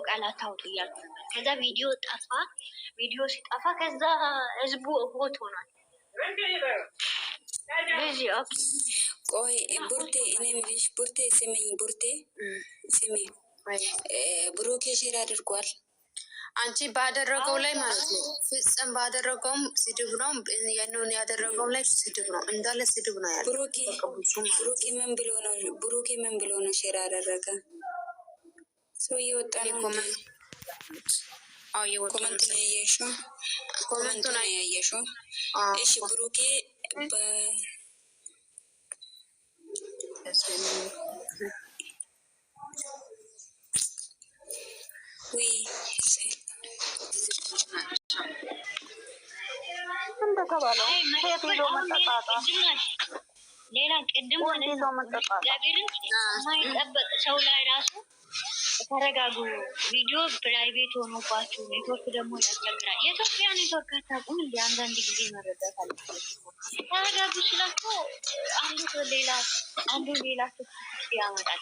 ቃል አታውጡ እያልኩ ነበር። ከዛ ቪዲዮ ጠፋ። ቪዲዮ ሲጠፋ ከዛ ህዝቡ ሆት ሆኗል። ቆይ ቡርቴ እኔ የምልሽ ቡርቴ ስሚኝ፣ ቡርቴ ስሚኝ፣ ብሩኬ ሼር አድርጓል። አንቺ ባደረገው ላይ ማለት ነው። ፍጽም ባደረገውም ስድብ ነው። ያንን ያደረገው ላይ ስድብ ነው፣ እንዳለ ስድብ ነው ያለው። ብሩኬ ምን ብሎ ነው? ብሩኬ ምን ብሎ ነው ሼር አደረገ? ሰው እየወጣ ነው። ኮመንት ነው ያየሽው? ኮመንቱ ነው ያየሽው? እሺ ብሩኬ እንደተባለው ሴት ይዞ መጠጣጣ ሌላ ቅድም እግዚአብሔርን ማይጠበቅ ሰው ላይ ራሱ ተረጋጉ። ቪዲዮ ፕራይቬት ሆኖባችሁ ኔትወርክ ደግሞ ያስቸግራል። የኢትዮጵያ ኔትወርክ አታውቁም እንዲ አንዳንድ ጊዜ መረዳት አለ። ተረጋጉ ስላቸው አንዱ ሌላ ስክስ ያመጣል።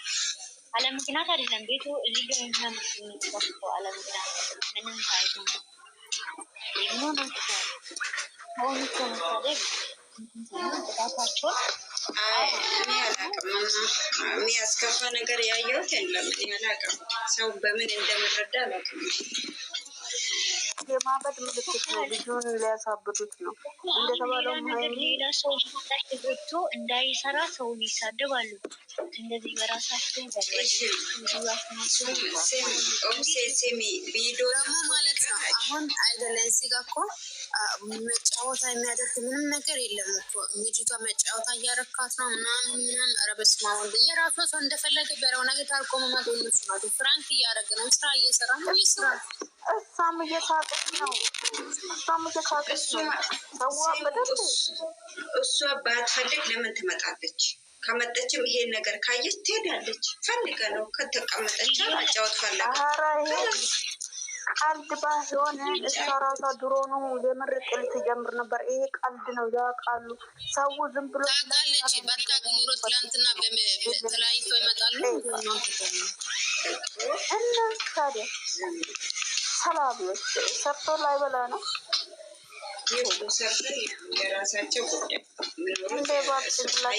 አለምክንያት አይደለም ቤቱ እዚህ ጋር የሚያመጣው አለምክንያት ምንም ሳይሆን ይሁን አንተታል ሆነ ተመሰለ እኔ አላውቅም። የሚያስከፋ ነገር ያየሁት የለም። እኔ አላውቅም። ሰው በምን እንደምረዳ አላውቅም። የማበድ ምልክት ነው። ልጁን ሊያሳብዱት ነው እንደተባለው። ሌላ ሰው ገብቶ እንዳይሰራ ሰውን ይሳደባሉ። እንደዚህ በራሳቸው ሴሚ ቪዲዮ ደግሞ ማለት ነው። አሁን አይደለም እዚህ ጋር እኮ መጫወታ የሚያደርግ ምንም ነገር የለም እኮ። ልጅቷ መጫወታ እያረካት ነው ምናምን። ኧረ በስመ አብ ወልድ። የራሷ ሰው እንደፈለገ በረው ነገር ታርቆ መማት ወይስ ማለት ፍራንክ እያደረገ ነው። ስራ እየሰራ ነው ይስራል። እሷም እየሳቀች ነው። እሷ ባትፈልግ ለምን ትመጣለች? ከመጠችም ይሄን ነገር ካየች ትሄዳለች። ፈልገ ነው ከተቀመጠች ማጫወት ፈለገ። ቀልድ ባይሆን እሷ ራሷ ድሮ ነው የምር ጥል ትጀምር ነበር። ይሄ ቀልድ ነው ያውቃሉ። ሰው ዝም ብሎ ታውቃለች። ባታውቅ ኑሮ ትላንትና በተለያይቶ ይመጣሉ እና ታዲያ ሰላቢዎች ሰርቶ ላይ በላ ነው የራሳቸው ጉዳይ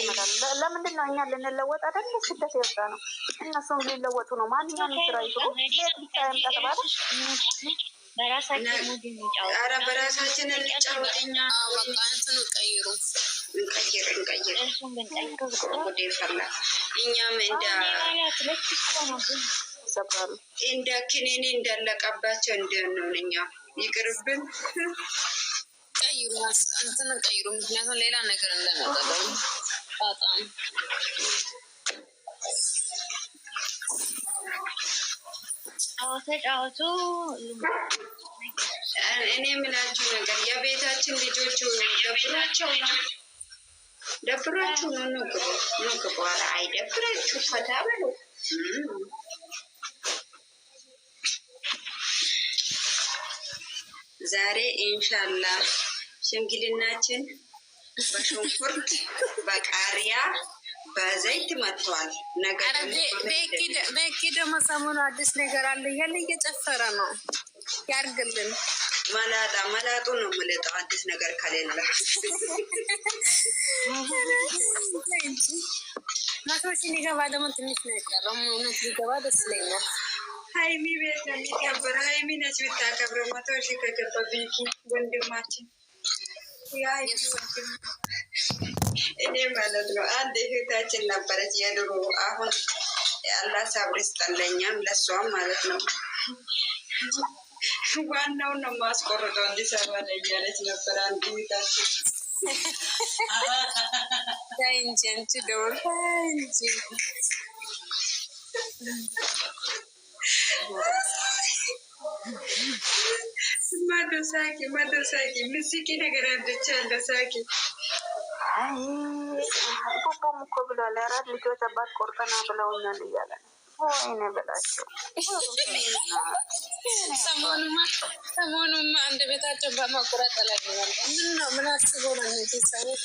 ለምንድን ነው እኛ ልንለወጥ አይደል? ስደት የወጣ ነው። እነሱም ሊለወጡ ነው። ማንኛውም ስራ ይዞ ብቻ ያምጣ ተባለ። በራሳችን እንጫወት። እኛ ቀይሩ ጉዴ ፈላ። እኛም እንደ ክኔኔ እንዳለቀባቸው እንደሆነ እኛ ይቅርብን። ቀይሩ እንትን ቀይሩ። ምክንያቱም ሌላ ነገር እንደመጠቀም በጣም ተጫወቱ። እኔ የምላችሁ ነገር የቤታችን ልጆቹ ደብራቸው ነው። ንግቡ በኋላ አይደብራችሁ፣ ፈታ በሉ። ዛሬ ኢንሻአላህ ሽምግልናችን በሽንኩርት በቃሪያ በዘይት መጥቷል። ነገር በቂ ደግሞ ሰሞኑ አዲስ ነገር አለ እያለ እየጨፈረ ነው። ያርግልን። መላጡ ነው የምልጠው አዲስ ነገር ከሌለ መቶች ሊገባ ደግሞ ትንሽ ነው የቀረው። እውነት ሊገባ ደስ ይለኛል። ሀይሚ ቤት ነው የሚከበር። ሀይሚ ነች ብታከብረው። 100 ሺህ ከገባ ቢኪ ወንድማችን እኔ ማለት ነው። አንድ እህታችን ነበረች የድሮ። አሁን አላህ ሰብር ይስጠለኛም ለሷም ማለት ነው። ዋናውን ነው ማስቆርጠው አዲስ አበባ ላይ እያለች ነበር አንድ እህታችን። እንጂ አንቺ ደውል እንጂ መዶሳቂ ምስኪ ነገር አለች አለ ሳቂ። ፖፖም እኮ ብሏል። 4 ልጆች አባት ቆርጠና ብለውኛል እያለ ነው። ወይኔ በላቸው። ሰሞኑማ አንድ ቤታቸው በመቁረጥ ላይ ነው። ምን አስበው ነው እነዚህ ሰዎች?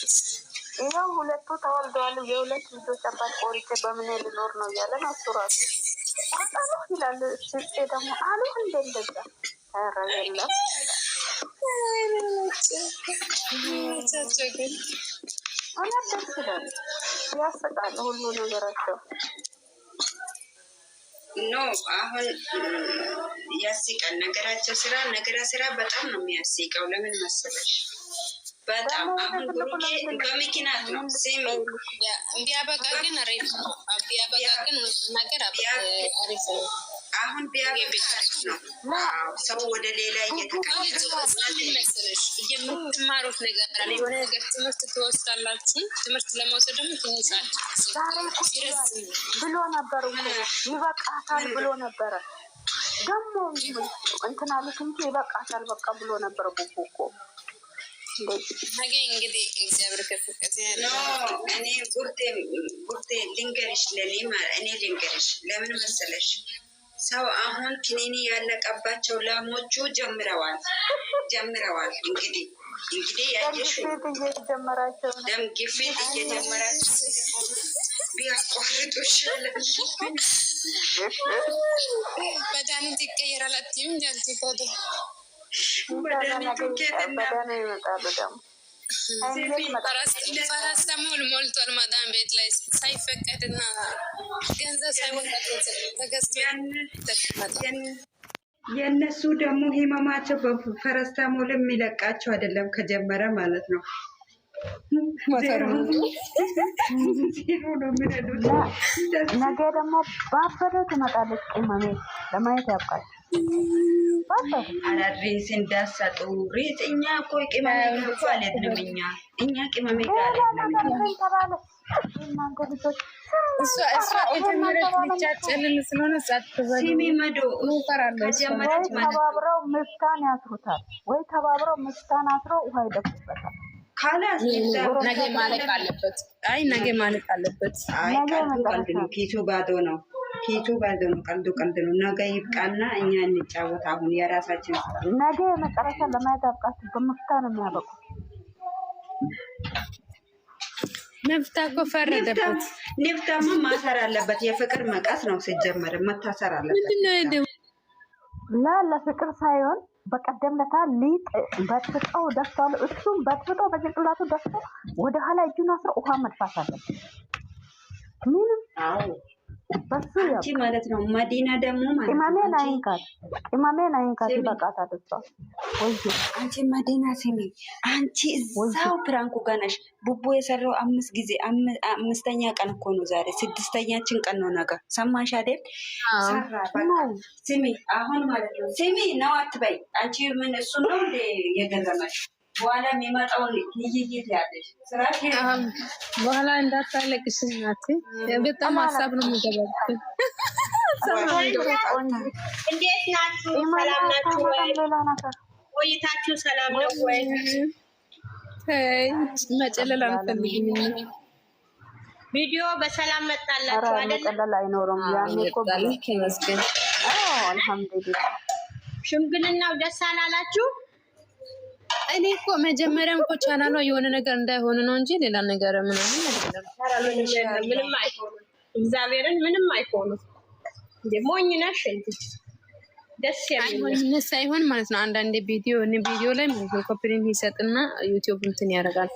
ይኸው 2 ተወልደዋል። የ2 ልጆች አባት ቆርጬ በምን ልኖር ነው እያለ ነው እሱ ራሱ። አጣሉ ይላል። ስልጤ ደግሞ አሉ እንደዛ ኧረ የለም እውነት ደስ ይላል። ያስቃል ሁሉ ነገራቸው። ኖ አሁን ያስቃል ነገራቸው። ስራ በጣም ነው የሚያስቀው። ለምን መሰለሽ? በጣም አሁን ብሩኬ በምክንያት ነው። ስሚ ቢያበቃ ግን አሪፍ ነው። ቢያበቃ ግን ነገር አሪፍ ነው። አሁን ቢያበቃ ነው። ሰው ወደ ሌላ መሰለሽ የምትማሩት ነገር አለ። የሆነ ነገር ትምህርት ትወስዳላችሁ። ትምህርት ለመውሰድ ደግሞ ትንሽ ብሎ ነበር ይበቃታል ብሎ ነበረ። ደግሞ እንትን አሉት እንጂ ይበቃታል በቃ ብሎ ነበር። ቡቡ እኮ ነገ እንግዲህ እግዚአብሔር ከፍቀት ያለው እኔ ቡርቴ ልንገርሽ፣ እኔ ልንገርሽ ለምን መሰለሽ? ሰው አሁን ክኒኒ ያለቀባቸው ላሞቹ ጀምረዋል። እንግዲህ ያየሽ ደም ግፊት እየጀመራቸው ቢያቋርጡ ይሻላል። መድኃኒት ይቀየራል። አትይም ጃልቲ ኮደ ፓራስታሞል ሞልቷል ማዳም ቤት ላይ ሳይፈቀድና ገንዘብ ሳይወጣ ተገዝቶ የእነሱ ደግሞ ህመማቸው በፓራስታሞል የሚለቃቸው አይደለም ከጀመረ ማለት ነው። ዜሮ ነው የሚረዱት። ነገ ደግሞ ባበደው ትመጣለች። ቅመሜ ለማየት ያብቃል። ሪስ እንዳሰጡ ሪስ እኛ እኮ ቅመሜ እኮ አልሄድንም። እኛ ቅመሜ ጋር ተባለ። እሷ የጀመረች ብቻ ጨልል ስለሆነ ሲሚ መዶ ከጀመረች ተባብረው ምስታን ያስሩታል ወይ ተባብረው ምስታን አስረው ውሃ ይደፉበታል። ነገ ማለቅ አለበት። አይ ነገ ማለቅ አለበት። ኪሱ ባዶ ነው። ቀልድ ነው። ነገ ይብቃና እኛ እንጫወት። አሁን የራሳችን ነገ መጨረሻ ለማየት አብቃችሁ። በመፍታ ነው የሚያበቁት። ነፍታ እኮ ፈረደበት። ነፍታማ ማሰር አለበት። የፍቅር መቀስ ነው ሲጀመር መታሰር አለበት። ለፍቅር ሳይሆን በቀደም ለታ ሊጥ በጥብጠው ደፍቷል። እሱም በጥብጠው በጭንቅላቱ ደፍቶ ወደ ኋላ እጁን አስሮ ውሃ መድፋት አለበት። ምንም በሱ አንቺ ማለት ነው። መዲና ደግሞ ማለት ቅመሜን አይንካት ይበቃታል። እሷ ወይ አንቺ መዲና ስሚ፣ አንቺ እዛው ፕራንኩ ጋነሽ። ቡቡ የሰራው 5 ጊዜ 5ኛ ቀን እኮ ነው ዛሬ። 6ኛችን ቀን ነው ነገ። ሰማሽ አይደል? ሰራ በቃ ስሚ፣ አሁን ማለት ነው። ስሚ ነው አትበይ አንቺ። ምን እሱ ነው እንደ የገረመሽ በኋላ የሚመጣውን ይይይት ያለሽ ስራሽ በኋላ እንዳታለቅሽ እናቴ። በጣም ሀሳብ ነው የሚገባው። እንዴት ናችሁ? ሰላም ናችሁ ወይ? ቆይታችሁ ሰላም ነው ወይ? መጨለል አንፈልግም። ቪዲዮ በሰላም መጣላችሁ አይደል? መጨለል አይኖርም። ያኔ እኮ ይመስገን። አልሐምዱሊላህ። ሽምግልናው ደስ አላላችሁ? እኔ እኮ መጀመሪያም እኮ ቻናሏ የሆነ ነገር እንዳይሆን ነው እንጂ ሌላ ነገር ምንም አይደለም። ምንም አይሆንም። እግዚአብሔርን ምንም አይሆንም። ሞኝ ነሽ እንዴ? ደስ የሚል ሳይሆን ማለት ነው። አንዳንድ ቪዲዮ ላይ ማለት ነው ኮፒሪን ይሰጥና ዩቲዩብ እንትን ያደርጋል።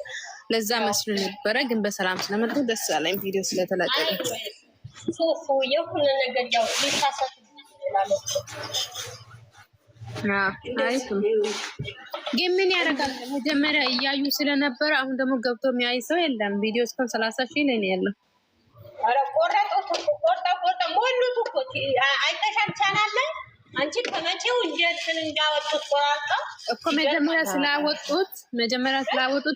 ለዛ መስሎ ነበረ፣ ግን በሰላም ስለመጡ ደስ አለኝ። ቪዲዮ ስለተለቀቀ ሶፎ የሆነ ነገር ያው ሊሳሳት ይችላል። ግን ምን ያደርጋል? መጀመሪያ እያዩ ስለነበረ አሁን ደግሞ ገብቶ የሚያይ ሰው የለም። ቪዲዮ እስከ 30,000 ላይ ነው ያለው። አረ ቆርጣ ሞሉት እኮ አይተሻል ቻናል ላይ አንቺ ከመቼው እንጀትን እንዳወጡት ቆራጣ እኮ መጀመሪያ ስላወጡት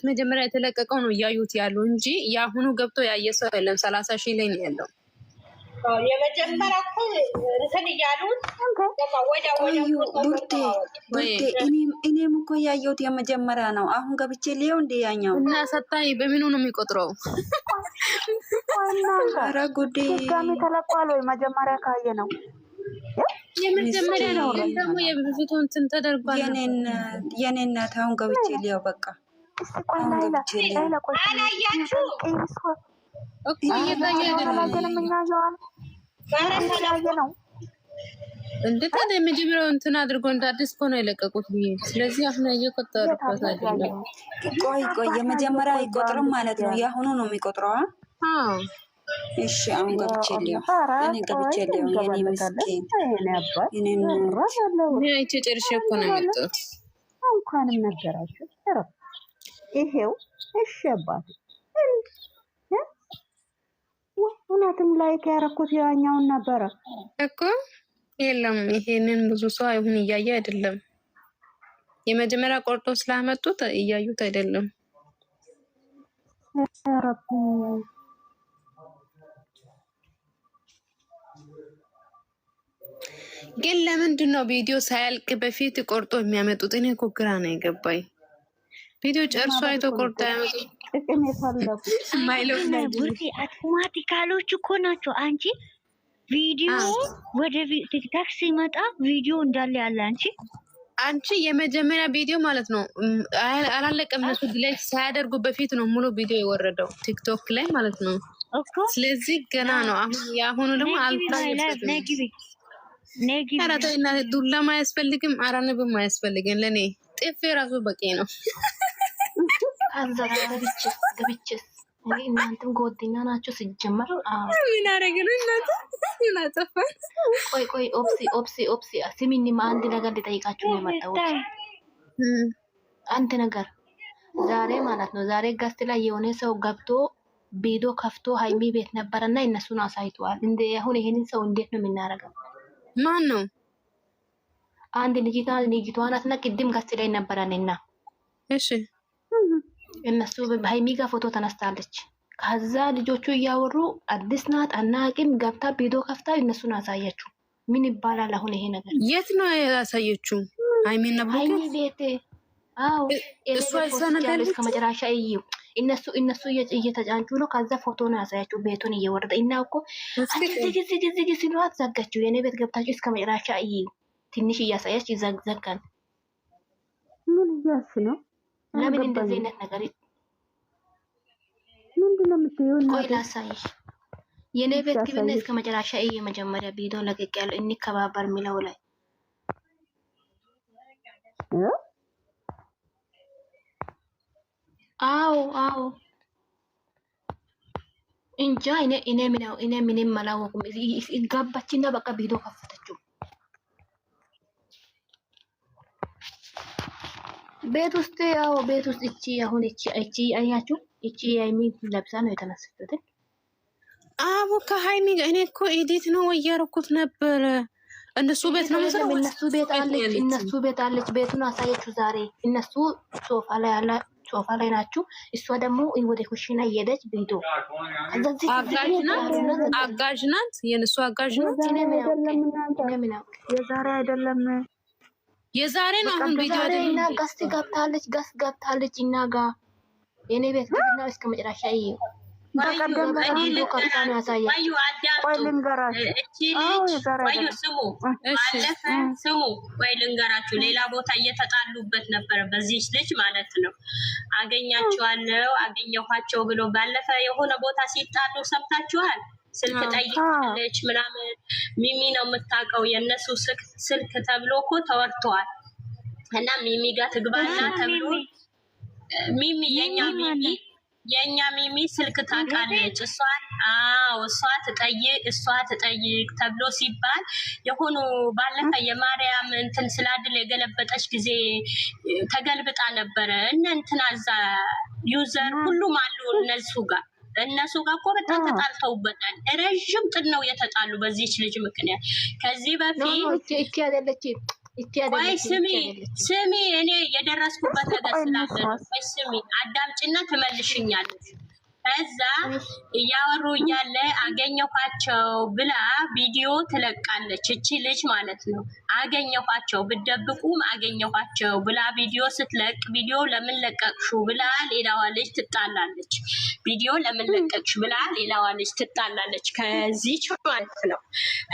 መጀመሪያ የተለቀቀው ነው እያዩት ያሉ እንጂ የአሁኑ ገብቶ ያየ ሰው የለም። 30,000 ላይ ነው ያለው። የመጀመሪያ እኮ እንትን እያሉት ቡርቴ እኔም እኮ ያየሁት የመጀመሪያ ነው። አሁን ገብቼ ሊየው እንደ ያኛው እና ሰታይ በምኑ ነው የሚቆጥረው? ኧረ ጉዴ ድጋሚ ተለቋል ወይ? መጀመሪያ ካየ ነው የመጀመሪያ ነው። ደግሞ የብዙቱ እንትን ተደርጓል። የኔ እናት አሁን ገብቼ ሊየው በቃ አላያችሁ እኮ እየታየ ነው እንዴት የመጀመሪያው እንትን አድርጎ እንደ አዲስ እኮ ነው የለቀቁት ብዬ። ስለዚህ አሁን እየቆጠሩበት አይደለም። ቆይ የመጀመሪያ አይቆጥርም ማለት ነው። የአሁኑ ነው የሚቆጥረው። አዎ እሺ አሁን ገብቼልኝ የኔ ምስኪን እኔ አይቼ ጨርሼ እኮ ነው የመጣሁት። እንኳንም ነገራችሁ ይሄው። እሺ አባቴ እውነትም ላይክ ያደረኩት ያኛውን ነበረ እኮ። የለም ይሄንን ብዙ ሰው አይሁን እያየ አይደለም። የመጀመሪያ ቆርጦ ስላመጡት እያዩት አይደለም። ግን ለምንድን ነው ቪዲዮ ሳያልቅ በፊት ቆርጦ የሚያመጡት? እኔ እኮ ግራ ነው የገባኝ። ቪዲዮ ጨርሶ አይቶ ቆርጦ ያመጡት አውቶማቲካሎች እኮ ናቸው። አንቺ ቪዲዮ ወደ ቲክታክ ሲመጣ ቪዲዮ እንዳለ ያለ አንቺ የመጀመሪያ ቪዲዮ ማለት ነው አላለቀም። እነሱ ላይ ሳያደርጉ በፊት ነው ሙሉ ቪዲዮ የወረደው ቲክቶክ ላይ ማለት ነው። ስለዚህ ገና ነው። አሁን የአሁኑ ደግሞ አልታየበትም። አራተኛ ዱላም አያስፈልግም፣ አራንብም አያስፈልግም። ለኔ ጥፌ ራሱ በቂ ነው። ገብቼስ እናንተም ጓደኛ ናቸው ሲጀመር። ምን አደረግን እናንተ? ምን አጠፋን? ቆይ ኦፕሲ ስሚኝማ፣ አንድ ነገር ልጠይቃችሁ ነው የመጣሁት። አንድ ነገር ዛሬ ማለት ነው፣ ዛሬ ጋስት ላይ የሆነ ሰው ገብቶ ቪዲዮ ከፍቶ ሀይሚ ቤት ነበረና እነሱን አሳይተዋል። እንደ አሁን ይሄንን ሰው እንዴት ነው የምናደርገው? ማን ነው? አንድ ልጅቷ ናትና ቅድም ጋስት ላይ ነበረንና፣ እሺ እነሱ በሀይሚ ጋር ፎቶ ተነስታለች። ከዛ ልጆቹ እያወሩ አዲስ ናት አናቂም ገብታ ቪዲዮ ከፍታ እነሱን አሳያችሁ። ምን ይባላል አሁን ይሄ ነገር? የት ነው ያሳየችው? ሀይሚና ሀይሚ ቤት። አዎ እሱ አይሰነደልሽ ከመጨረሻ እዩ። እነሱ እየተጫንቹ ነው። ከዛ ፎቶ ነው ያሳያችሁ ቤቱን እየወረደ እና እኮ ዝግ ሲሏት ዘጋችሁ። የኔ ቤት ገብታችሁ እስከ መጨረሻ እዩ። ትንሽ እያሳያች ይዘጋል። ምን እያልሽ ነው? ለምን እንደዚህ አይነት ነገር? ምንድን ነው የምትይው? ቆይ ላሳይሽ። የኔ ቤት ግብና እስከ መጨረሻ እዩ። መጀመሪያ ቪዲዮ ለቀቅ ያለው እንከባበር የሚለው ላይ አዎ እንጃ። እኔ ምንም አላወኩም። ገባችና በቃ ቪዲዮ ከፈተችው ቤት ውስጥ። ያው ቤት ውስጥ እቺ አሁን እቺ አያችሁ፣ እቺ ሃይሚ ለብሳ ነው የተነሳችሁት። አቡ ከሃይሚ እኔ እኮ ኤዲት ነው እያረኩት ነበር። እነሱ ቤት ነው ማለት እነሱ ቤት አለች። ቤቱን አሳየችው ዛሬ። እነሱ ሶፋ ላይ ናችሁ። እሷ ደግሞ ወደ ኩሽና እየሄደች ቪዲዮ አጋዥ ናት። የነሱ አጋዥ ናት። የዛሬ አይደለም የዛሬ ነው። አሁን ቪዲዮ እና ጋስት ገብታለች እና ጋር የኔ ቤት ግብና እስከ መጨረሻ እዩ። ስሙ ወይ ልንገራችሁ። ሌላ ቦታ እየተጣሉበት ነበረ በዚህ ልጅ ማለት ነው። አገኘኋቸው ብሎ ባለፈ የሆነ ቦታ ሲጣሉ ሰምታችኋል። ስልክ ጠይቃለች ምናምን። ሚሚ ነው የምታውቀው የእነሱ ስልክ ተብሎ እኮ ተወርተዋል። እና ሚሚ ጋር ትግባና ተብሎ ሚሚ የኛ ሚሚ ስልክ ታውቃለች። እሷ ትጠይቅ ተብሎ ሲባል የሆኑ ባለፈ የማርያም እንትን ስላድል የገለበጠች ጊዜ ተገልብጣ ነበረ። እንትና እዛ ዩዘር ሁሉም አሉ እነሱ ጋር እኮ በጣም ተጣልተውበታል። ረዥም ጥል ነው የተጣሉ በዚህች ልጅ ምክንያት። ከዚህ በፊት ቆይ ስሚ እኔ የደረስኩበት ነገር ስላለ ቆይ ስሚ አዳምጪና ትመልሽኛለች። ከዛ እያወሩ እያለ አገኘኋቸው ብላ ቪዲዮ ትለቃለች። እቺ ልጅ ማለት ነው። አገኘኋቸው ብደብቁም አገኘኋቸው ብላ ቪዲዮ ስትለቅ ቪዲዮ ለምን ለቀቅሹ ብላ ሌላዋ ልጅ ትጣላለች። ቪዲዮ ለምን ለቀቅሽ ብላ ሌላዋ ልጅ ትጣላለች ከዚች ማለት ነው።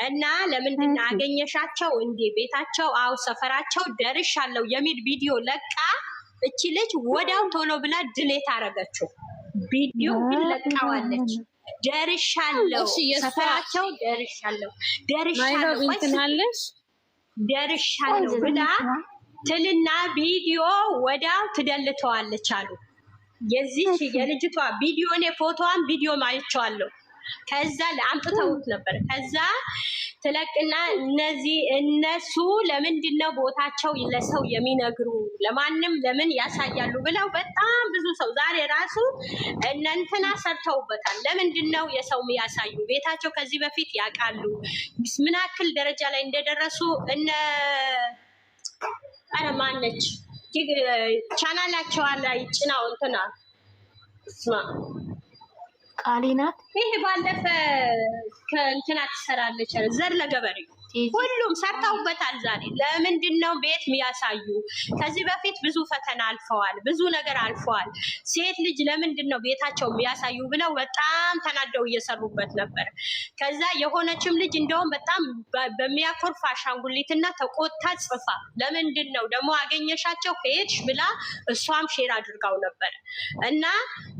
እና ለምንድን አገኘሻቸው እንዴ ቤታቸው አው ሰፈራቸው ደርሻለሁ የሚል ቪዲዮ ለቃ እቺ ልጅ ወዲያው ቶሎ ብላ ድሌት አረገችው። ቪዲዮ ግን ለቃዋለች። ደርሻለሁ፣ ሰፈራቸው ደርሻለሁ ብላ ትልና ቪዲዮ ወዲያው ትደልተዋለች አሉ። የዚህ የልጅቷ ቪዲዮ እኔ ፎቶዋን ቪዲዮ ማይቻለሁ። ከዛ ለአምጥተውት ነበር። ከዛ ትለቅና እነሱ ለምንድን ነው ቦታቸው ለሰው የሚነግሩ ለማንም ለምን ያሳያሉ ብለው በጣም ብዙ ሰው ዛሬ ራሱ እንትና ሰርተውበታል። ለምንድን ነው የሰው የሚያሳዩ? ቤታቸው ከዚህ በፊት ያውቃሉ ምን ያክል ደረጃ ላይ እንደደረሱ አረ ማነች ቻናላቸው ላይ ጭናው እንትና ስማ ቃሊናት ይሄ ባለፈ ከእንትና ትሰራለች ዘር ለገበሬ ሁሉም ሰርተውበታል። ዛሬ ለምንድን ነው ቤት የሚያሳዩ? ከዚህ በፊት ብዙ ፈተና አልፈዋል፣ ብዙ ነገር አልፈዋል። ሴት ልጅ ለምንድን ነው ቤታቸው የሚያሳዩ ብለው በጣም ተናደው እየሰሩበት ነበር። ከዛ የሆነችም ልጅ እንደውም በጣም በሚያኮርፍ አሻንጉሊትና ተቆጣ ጽፋ ለምንድን ነው ደግሞ አገኘሻቸው ሄድሽ ብላ እሷም ሼር አድርጋው ነበር። እና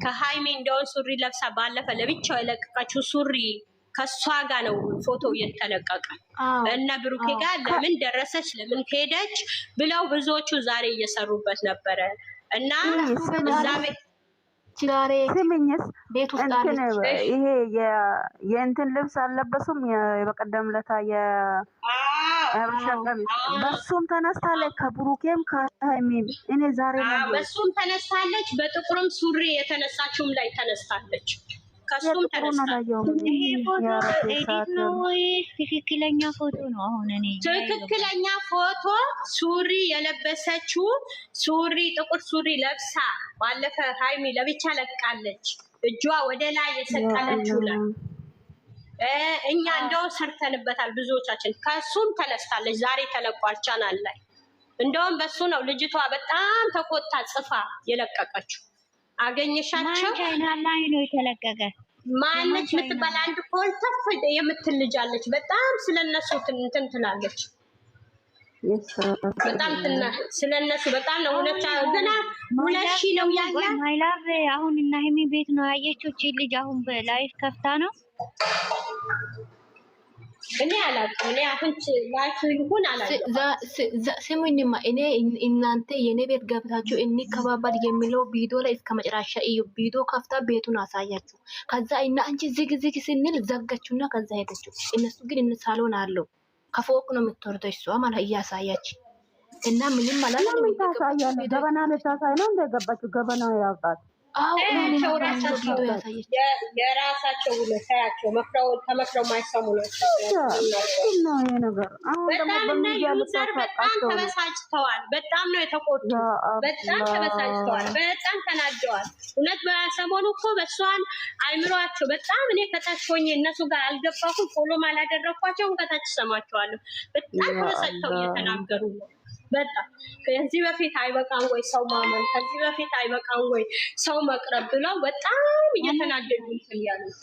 ከሃይሜ እንደውን ሱሪ ለብሳ ባለፈ ለብቻው የለቀቀችው ሱሪ ከሷ ጋር ነው ፎቶ እየተለቀቀ እና ብሩኬ ጋር ለምን ደረሰች ለምን ሄደች ብለው ብዙዎቹ ዛሬ እየሰሩበት ነበረ። እና ዛሬ ስምኝስ ቤት ውስጥ ይሄ የእንትን ልብስ አልለበሱም። የበቀደም ለታ በሱም ተነስታለች ከብሩኬም ከሃይሜም እኔ ዛሬ በሱም ተነስታለች፣ በጥቁርም ሱሪ የተነሳችውም ላይ ተነስታለች። ከሱም ተነስታለች። ይሄ ፎቶ ኤዲት ነው ወይስ ትክክለኛ ፎቶ ነው? አሁን እኔ ትክክለኛ ፎቶ ሱሪ የለበሰችው ሱሪ ጥቁር ሱሪ ለብሳ ባለፈ ሃይሚ ለብቻ ለቃለች። እጇ ወደ ላይ የሰቀለችው ላይ እኛ እንደው ሰርተንበታል ብዙዎቻችን። ከሱም ተነስታለች። ዛሬ ተለቋል ቻናል ላይ። እንደውም በሱ ነው ልጅቷ በጣም ተቆጣ ጽፋ የለቀቀችው። አገኘሻቸው ቻይና ላይ ነው የተለቀቀ። ማነች የምትባል አንድ ኮልተፍ የምትልጃለች በጣም ስለነሱ እንትን ትላለች። በጣም ስለነሱ በጣም ነው ሁለታ ገና ሁለሺ ነው ያለ ማይላቭ አሁን እና ሀይሚ ቤት ነው ያየችው። እቺ ልጅ አሁን በላይፍ ከፍታ ነው እኔ አላውቅም። እኔ አሁን ላይፍ ይሁን አላውቅም። ስሙኝማ እኔ እናንተ የኔ ቤት ገብታችሁ ከባባድ የሚለው ቪዲዮ ላይ እስከ መጨረሻ እዩ። ቪዲዮ ከፍታ ቤቱን አሳያችሁ። ከዛ እና አንቺ ዝግ ስንል ዘጋችሁና ከዛ ሄደችው። እነሱ ግን እንሳሎን አለው ከፎቅ ነው የምትወርደው እሷ ማለት እያሳያች እና ምንም ማለት ነው ታሳያለች። ገበና ለታሳይ ነው እንደገባችሁ ገበና ያውጣት። የራሳቸው ሁለታቸው ተመክረው ማይሰሙ ናቸው። በጣም ተበሳጭተዋል። በጣም ነው የተቆጡ። በጣም ተበሳጭተዋል። በጣም ተናደዋል። እውነት በሰሞኑ እኮ በሷን አይምሯቸው በጣም እኔ ከታች ሆኜ እነሱ ጋር አልገባኩም። ፎሎም አላደረኳቸውም። ከታች ሰማቸዋለሁ። በጣም ተበሳጭተው እየተናገሩ ነው። በጣም ከዚህ በፊት አይበቃም ወይ ሰው ማመን? ከዚህ በፊት አይበቃም ወይ ሰው መቅረብ ብለው በጣም እየተናደዱ እንትን ያሉት